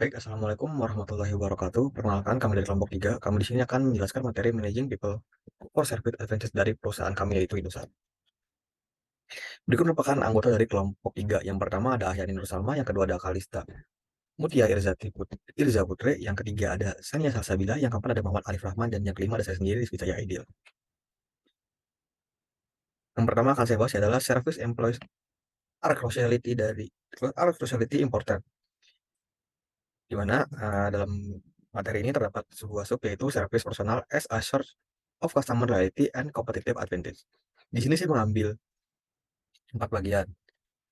Baik, Assalamualaikum warahmatullahi wabarakatuh. Perkenalkan, kami dari kelompok 3. Kami di sini akan menjelaskan materi Managing People for Service Advantage dari perusahaan kami, yaitu Indosat. Berikut merupakan anggota dari kelompok 3. Yang pertama ada Ahyani Nur Salma, yang kedua ada Kalista Mutia Irza Putre, yang ketiga ada Sania Salsabila, yang keempat ada Muhammad Arif Rahman, dan yang kelima ada saya sendiri, Rizky Cahya Aidil. Yang pertama akan saya bahas adalah Service Employees Are Cruciality Important, di mana dalam materi ini terdapat sebuah sub, yaitu Service Personal as a Source of Customer Loyalty and Competitive Advantage. Di sini saya mengambil 4 bagian.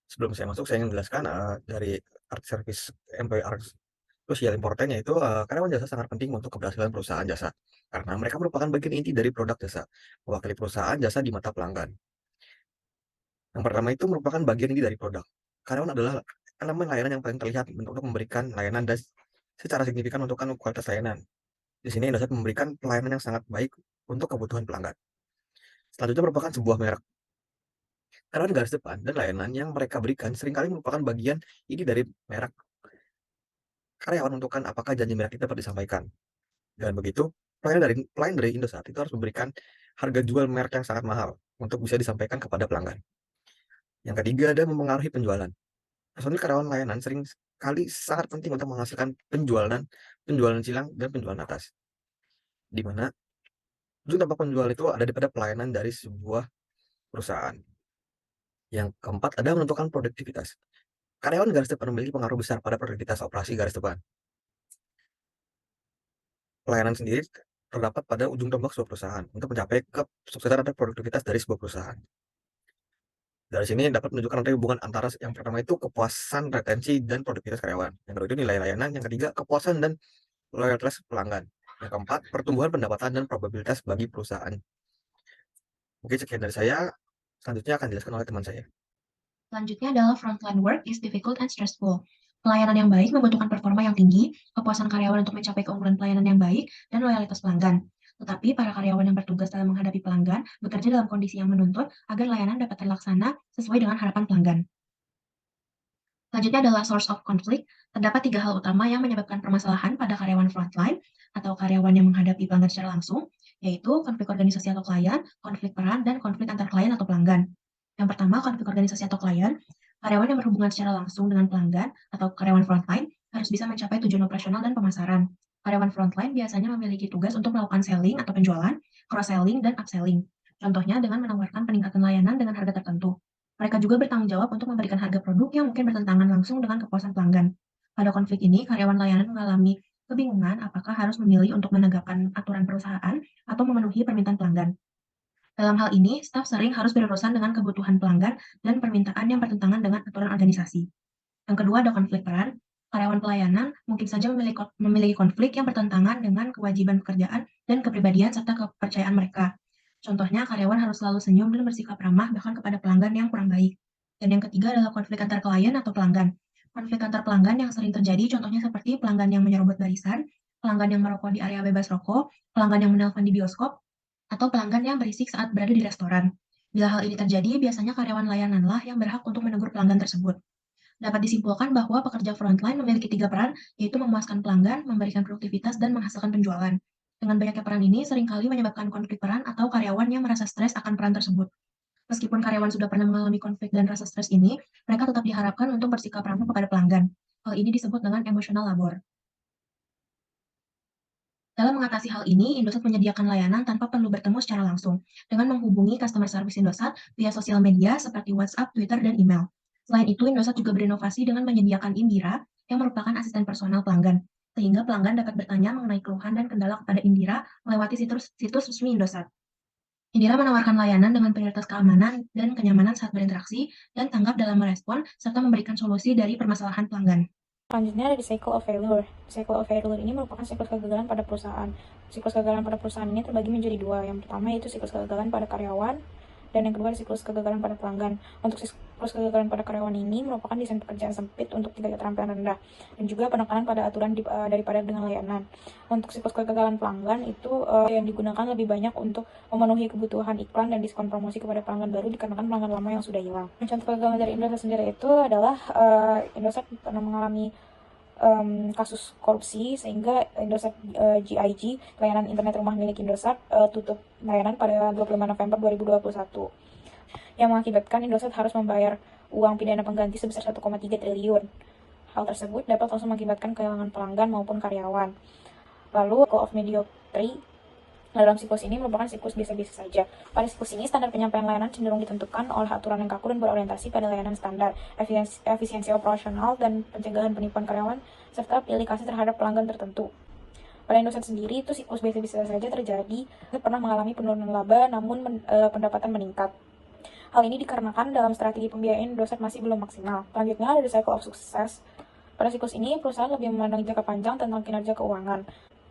Sebelum saya masuk, saya ingin menjelaskan dari art service employee art crucial important, yaitu karyawan jasa sangat penting untuk keberhasilan perusahaan jasa, karena mereka merupakan bagian inti dari produk jasa, mewakili perusahaan jasa di mata pelanggan. Yang pertama itu merupakan bagian inti dari produk. Karyawan adalah elemen layanan yang paling terlihat untuk memberikan layanan dan secara signifikan menentukan kualitas layanan. Di sini Indosat memberikan pelayanan yang sangat baik untuk kebutuhan pelanggan. Selanjutnya merupakan sebuah merek. Karyawan garis depan dan layanan yang mereka berikan seringkali merupakan bagian inti dari merek. Karyawan menentukan apakah janji merek itu dapat disampaikan. Dan begitu, pelayan dari Indosat itu harus memberikan harga jual merek yang sangat mahal untuk bisa disampaikan kepada pelanggan. Yang ketiga ada mempengaruhi penjualan. Personil karyawan layanan sering kali sangat penting untuk menghasilkan penjualan, penjualan silang, dan penjualan atas. Di mana ujung dampak penjualan itu ada pada pelayanan dari sebuah perusahaan. Yang keempat ada menentukan produktivitas. Karyawan garis depan memiliki pengaruh besar pada produktivitas operasi garis depan. Pelayanan sendiri terdapat pada ujung tombak sebuah perusahaan untuk mencapai kesuksesan atau produktivitas dari sebuah perusahaan. Dari sini dapat menunjukkan nanti hubungan antara yang pertama itu kepuasan, retensi, dan produktivitas karyawan. Yang kedua itu nilai layanan. Yang ketiga kepuasan dan loyalitas pelanggan. Yang keempat pertumbuhan pendapatan dan probabilitas bagi perusahaan. Mungkin sekian dari saya. Selanjutnya akan dijelaskan oleh teman saya. Selanjutnya adalah frontline work is difficult and stressful. Pelayanan yang baik membutuhkan performa yang tinggi, kepuasan karyawan untuk mencapai keunggulan pelayanan yang baik, dan loyalitas pelanggan. Tetapi para karyawan yang bertugas dalam menghadapi pelanggan bekerja dalam kondisi yang menuntut agar layanan dapat terlaksana sesuai dengan harapan pelanggan. Selanjutnya adalah source of conflict. Terdapat 3 hal utama yang menyebabkan permasalahan pada karyawan frontline atau karyawan yang menghadapi pelanggan secara langsung, yaitu konflik organisasi atau klien, konflik peran, dan konflik antar klien atau pelanggan. Yang pertama, konflik organisasi atau klien. Karyawan yang berhubungan secara langsung dengan pelanggan atau karyawan frontline harus bisa mencapai tujuan operasional dan pemasaran. Karyawan frontline biasanya memiliki tugas untuk melakukan selling atau penjualan, cross-selling, dan upselling. Contohnya dengan menawarkan peningkatan layanan dengan harga tertentu. Mereka juga bertanggung jawab untuk memberikan harga produk yang mungkin bertentangan langsung dengan kepuasan pelanggan. Pada konflik ini, karyawan layanan mengalami kebingungan apakah harus memilih untuk menegakkan aturan perusahaan atau memenuhi permintaan pelanggan. Dalam hal ini, staf sering harus berurusan dengan kebutuhan pelanggan dan permintaan yang bertentangan dengan aturan organisasi. Yang kedua ada konflik peran. Karyawan pelayanan mungkin saja memiliki konflik yang bertentangan dengan kewajiban pekerjaan dan kepribadian serta kepercayaan mereka. Contohnya, karyawan harus selalu senyum dan bersikap ramah bahkan kepada pelanggan yang kurang baik. Dan yang ketiga adalah konflik antar klien atau pelanggan. Konflik antar pelanggan yang sering terjadi contohnya seperti pelanggan yang menyerobot barisan, pelanggan yang merokok di area bebas rokok, pelanggan yang menelpon di bioskop, atau pelanggan yang berisik saat berada di restoran. Bila hal ini terjadi, biasanya karyawan layananlah yang berhak untuk menegur pelanggan tersebut. Dapat disimpulkan bahwa pekerja frontline memiliki 3 peran, yaitu memuaskan pelanggan, memberikan produktivitas, dan menghasilkan penjualan. Dengan banyaknya peran ini seringkali menyebabkan konflik peran atau karyawan yang merasa stres akan peran tersebut. Meskipun karyawan sudah pernah mengalami konflik dan rasa stres ini, mereka tetap diharapkan untuk bersikap ramah kepada pelanggan. Hal ini disebut dengan emotional labor. Dalam mengatasi hal ini, Indosat menyediakan layanan tanpa perlu bertemu secara langsung, dengan menghubungi customer service Indosat via sosial media seperti WhatsApp, Twitter, dan email. Selain itu, Indosat juga berinovasi dengan menyediakan Indira, yang merupakan asisten personal pelanggan, sehingga pelanggan dapat bertanya mengenai keluhan dan kendala kepada Indira melewati situs resmi Indosat. Indira menawarkan layanan dengan prioritas keamanan dan kenyamanan saat berinteraksi, dan tanggap dalam merespon, serta memberikan solusi dari permasalahan pelanggan. Selanjutnya ada di cycle of failure. Cycle of failure ini merupakan siklus kegagalan pada perusahaan. Siklus kegagalan pada perusahaan ini terbagi menjadi 2. Yang pertama yaitu siklus kegagalan pada karyawan, dan yang kedua siklus kegagalan pada pelanggan. Untuk siklus kegagalan pada karyawan ini merupakan desain pekerjaan sempit untuk tingkat keterampilan rendah, dan juga penekanan pada aturan daripada dengan layanan. Untuk siklus kegagalan pelanggan itu yang digunakan lebih banyak untuk memenuhi kebutuhan iklan dan diskon promosi kepada pelanggan baru dikarenakan pelanggan lama yang sudah hilang. Contoh kegagalan dari Indosat sendiri itu adalah Indosat pernah mengalami kasus korupsi, sehingga Indosat GIG, layanan internet rumah milik Indosat, tutup layanan pada 25 November 2021, yang mengakibatkan Indosat harus membayar uang pidana pengganti sebesar 1,3 triliun. Hal tersebut dapat langsung mengakibatkan kehilangan pelanggan maupun karyawan. Lalu, cycle of mediocre dalam siklus ini merupakan siklus biasa-biasa saja. Pada siklus ini, standar penyampaian layanan cenderung ditentukan oleh aturan yang kaku dan berorientasi pada layanan standar, efisiensi operasional, dan pencegahan penipuan karyawan, serta pilih kasih terhadap pelanggan tertentu. Pada Indosat sendiri, itu siklus biasa-biasa saja terjadi, pernah mengalami penurunan laba, namun pendapatan meningkat. Hal ini dikarenakan dalam strategi pembiayaan Indosat masih belum maksimal. Selanjutnya ada the cycle of success. Pada siklus ini, perusahaan lebih memandang jangka panjang tentang kinerja keuangan.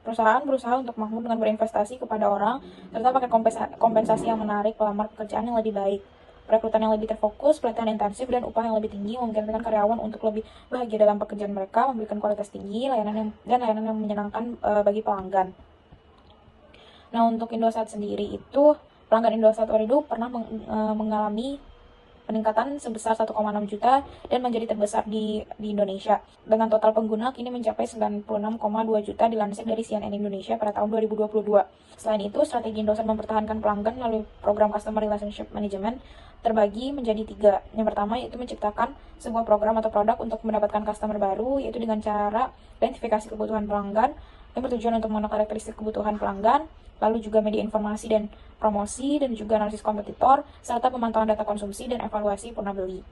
Perusahaan berusaha untuk makmur dengan berinvestasi kepada orang, serta pakai kompensasi yang menarik, pelamar pekerjaan yang lebih baik, perekrutan yang lebih terfokus, pelatihan intensif, dan upah yang lebih tinggi memungkinkan karyawan untuk lebih bahagia dalam pekerjaan mereka, memberikan kualitas tinggi, layanan yang menyenangkan bagi pelanggan. Nah, untuk Indosat sendiri itu, pelanggan Indosat Ooredoo pernah mengalami peningkatan sebesar 1,6 juta dan menjadi terbesar di Indonesia. Dengan total pengguna kini mencapai 96,2 juta dilansir dari CNN Indonesia pada tahun 2022. Selain itu, strategi Indosat mempertahankan pelanggan melalui program Customer Relationship Management terbagi menjadi 3. Yang pertama yaitu menciptakan sebuah program atau produk untuk mendapatkan customer baru, yaitu dengan cara identifikasi kebutuhan pelanggan yang bertujuan untuk mengenal karakteristik kebutuhan pelanggan, lalu juga media informasi dan promosi, dan juga analisis kompetitor, serta pemantauan data konsumsi dan evaluasi purna beli.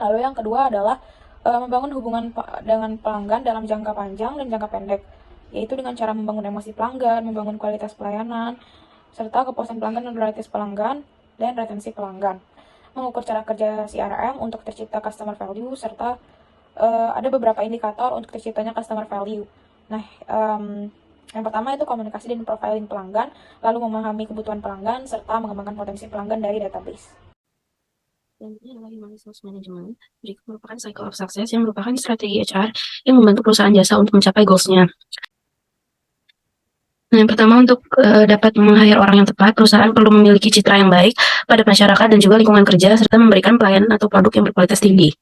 Lalu yang kedua adalah membangun hubungan dengan pelanggan dalam jangka panjang dan jangka pendek, yaitu dengan cara membangun emosi pelanggan, membangun kualitas pelayanan, serta kepuasan pelanggan dan loyalitas pelanggan, dan retensi pelanggan. Mengukur cara kerja CRM untuk tercipta customer value, serta ada beberapa indikator untuk terciptanya customer value. Nah, yang pertama itu komunikasi dan profiling pelanggan, lalu memahami kebutuhan pelanggan, serta mengembangkan potensi pelanggan dari database. Selanjutnya adalah Human Resource Management. Berikut merupakan cycle of success yang merupakan strategi HR yang membantu perusahaan jasa untuk mencapai goals-nya. Nah, yang pertama, untuk dapat meng-hire orang yang tepat, perusahaan perlu memiliki citra yang baik pada masyarakat dan juga lingkungan kerja, serta memberikan pelayanan atau produk yang berkualitas tinggi.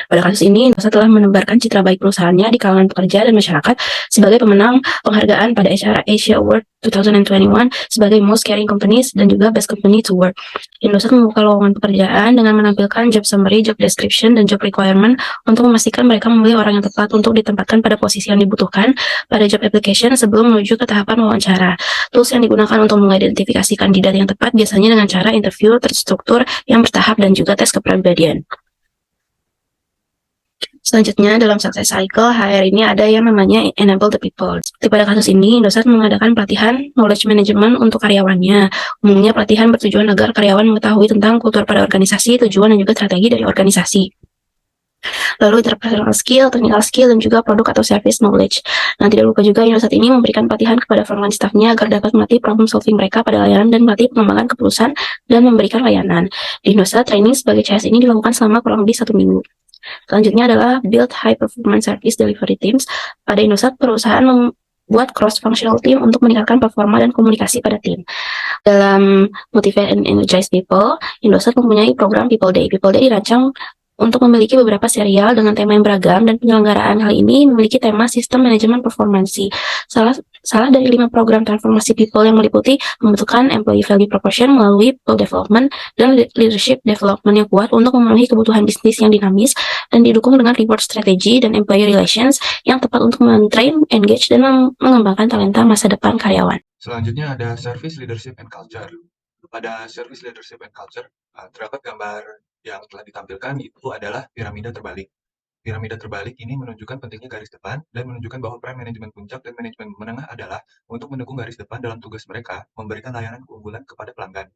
Pada kasus ini, Indosat telah menebarkan citra baik perusahaannya di kalangan pekerja dan masyarakat sebagai pemenang penghargaan pada HR Asia Award 2021 sebagai Most Caring Companies dan juga Best Company to Work. Indosat membuka lowongan pekerjaan dengan menampilkan job summary, job description, dan job requirement untuk memastikan mereka memilih orang yang tepat untuk ditempatkan pada posisi yang dibutuhkan pada job application sebelum menuju ke tahapan wawancara. Tools yang digunakan untuk mengidentifikasi kandidat yang tepat biasanya dengan cara interview terstruktur yang bertahap dan juga tes kepribadian. Selanjutnya, dalam success cycle HR ini ada yang namanya enable the people. Seperti pada kasus ini, Indosat mengadakan pelatihan knowledge management untuk karyawannya. Umumnya pelatihan bertujuan agar karyawan mengetahui tentang kultur pada organisasi, tujuan dan juga strategi dari organisasi. Lalu interpersonal skill, technical skill, dan juga produk atau service knowledge. Nah, tidak lupa juga Indosat ini memberikan pelatihan kepada frontline staffnya agar dapat melatih problem solving mereka pada layanan dan melatih pengembangan keperusahaan dan memberikan layanan. Di Indosat, training sebagai CS ini dilakukan selama kurang lebih 1 minggu. Selanjutnya adalah build high performance service delivery teams. Pada Indosat, perusahaan membuat cross-functional team untuk meningkatkan performa dan komunikasi pada tim. Dalam motivate and energize people, Indosat mempunyai program People Day. People Day dirancang untuk memiliki beberapa serial dengan tema yang beragam, dan penyelenggaraan hal ini memiliki tema sistem manajemen performansi. Salah dari 5 program transformasi people yang meliputi pembentukan employee value proposition melalui people development dan leadership development yang kuat untuk memenuhi kebutuhan bisnis yang dinamis, dan didukung dengan reward strategy dan employee relations yang tepat untuk men-train, engage, dan mengembangkan talenta masa depan karyawan. Selanjutnya ada Service Leadership and Culture. Pada Service Leadership and Culture, terdapat gambar yang telah ditampilkan itu adalah piramida terbalik. Piramida terbalik ini menunjukkan pentingnya garis depan dan menunjukkan bahwa peran manajemen puncak dan manajemen menengah adalah untuk mendukung garis depan dalam tugas mereka memberikan layanan keunggulan kepada pelanggan.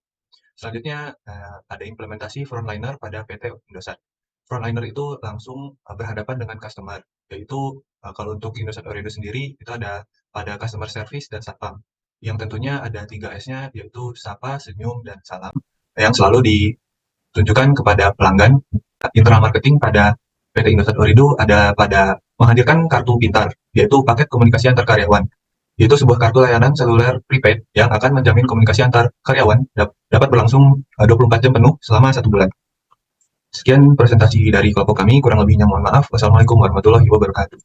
Selanjutnya ada implementasi frontliner pada PT Indosat. Frontliner itu langsung berhadapan dengan customer, yaitu kalau untuk Indosat Ooredoo sendiri itu ada pada customer service dan satpam, yang tentunya ada 3 S-nya, yaitu sapa, senyum, dan salam, yang selalu ditunjukkan kepada pelanggan. Internal marketing pada PT Indosat Ooredoo ada pada menghadirkan kartu pintar, yaitu paket komunikasi antar karyawan, yaitu sebuah kartu layanan seluler prepaid yang akan menjamin komunikasi antar karyawan dapat berlangsung 24 jam penuh selama 1 bulan. Sekian presentasi dari kelompok kami, kurang lebihnya mohon maaf. Wassalamualaikum warahmatullahi wabarakatuh.